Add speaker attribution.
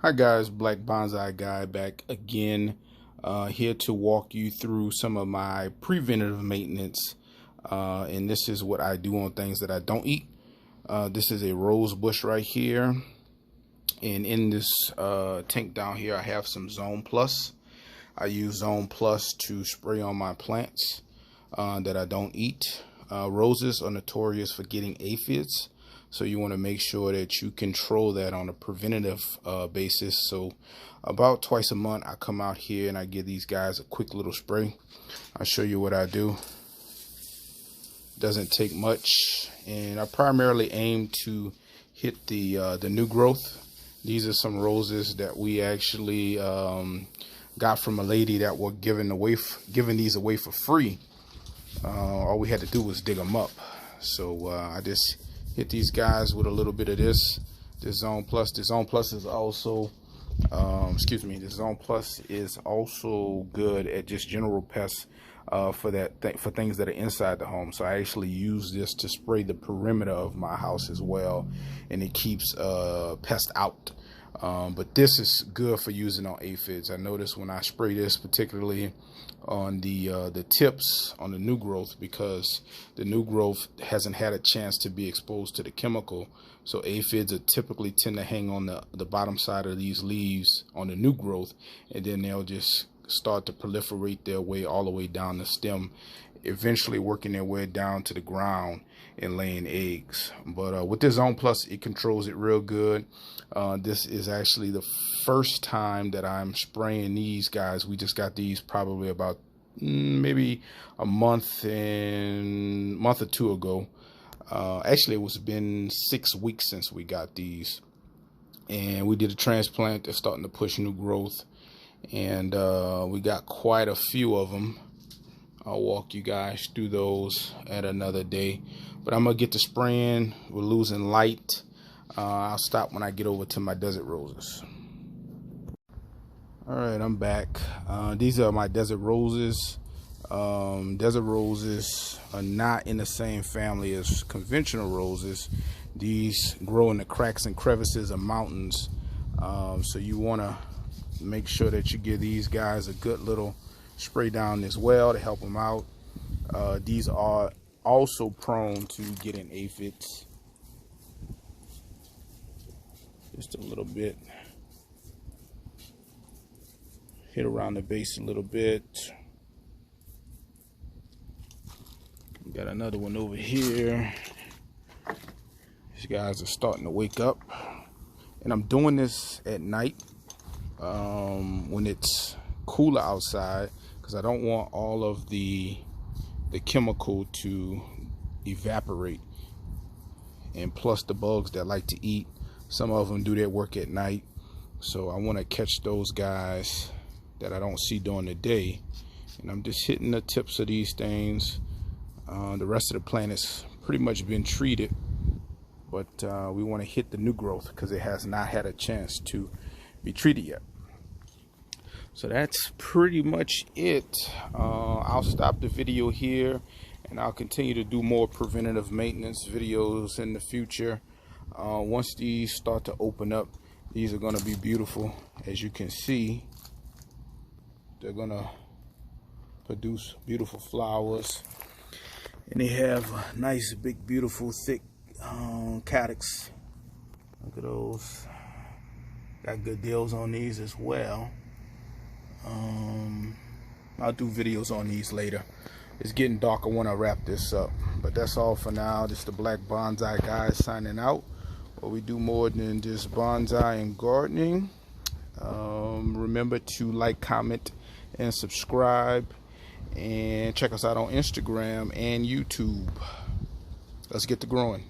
Speaker 1: Hi guys, Black Bonsai Guy back again, here to walk you through some of my preventative maintenance, and this is what I do on things that I don't eat. This is a rose bush right here, and in this tank down here I have some Zone Plus. I use Zone Plus to spray on my plants that I don't eat. Roses are notorious for getting aphids. So you want to make sure that you control that on a preventative basis. So about twice a month, I come out here and I give these guys a quick little spray. I'll show you what I do. Doesn't take much, and I primarily aim to hit the new growth. These are some roses that we actually got from a lady that were giving these away for free. All we had to do was dig them up. So I just hit these guys with a little bit of this Zone Plus. The Zone Plus is also, the Zone Plus is also good at just general pests for things that are inside the home. So I actually use this to spray the perimeter of my house as well, and it keeps pests out. But this is good for using on aphids. I notice when I spray this, particularly on the tips on the new growth, because the new growth hasn't had a chance to be exposed to the chemical. So aphids are typically tend to hang on the bottom side of these leaves on the new growth, and then they'll just start to proliferate their way all the way down the stem, eventually working their way down to the ground and laying eggs. But with this Zone Plus, it controls it real good. This is actually the first time that I'm spraying these guys. We just got these probably about maybe a month or two ago. Actually, it was been 6 weeks since we got these, and we did a transplant. They're starting to push new growth, and we got quite a few of them. I'll walk you guys through those at another day, but I'm gonna get to spraying. We're losing light. I'll stop when I get over to my desert roses. All right, I'm back. These are my desert roses. Desert roses are not in the same family as conventional roses. These grow in the cracks and crevices of mountains. So you want to make sure that you give these guys a good little spray down as well to help them out. These are also prone to getting aphids. Just a little bit. Hit around the base a little bit. We got another one over here. These guys are starting to wake up, and I'm doing this at night when it's cooler outside, because I don't want all of the chemical to evaporate, and plus the bugs that like to eat, some of them do their work at night. So I want to catch those guys that I don't see during the day, and I'm just hitting the tips of these things. The rest of the plant has pretty much been treated, but we want to hit the new growth because it has not had a chance to be treated yet. So that's pretty much it. I'll stop the video here, and I'll continue to do more preventative maintenance videos in the future. Once these start to open up, these are going to be beautiful. As you can see, they're going to produce beautiful flowers, and they have nice, big, beautiful, thick calyx. Look at those. Got good deals on these as well. I'll do videos on these later. It's getting dark. I want to wrap this up, but that's all for now. This is the Black Bonsai Guy signing out. Well, we do more than just bonsai and gardening. Remember to like, comment, and subscribe, and check us out on Instagram and YouTube. Let's get to growing.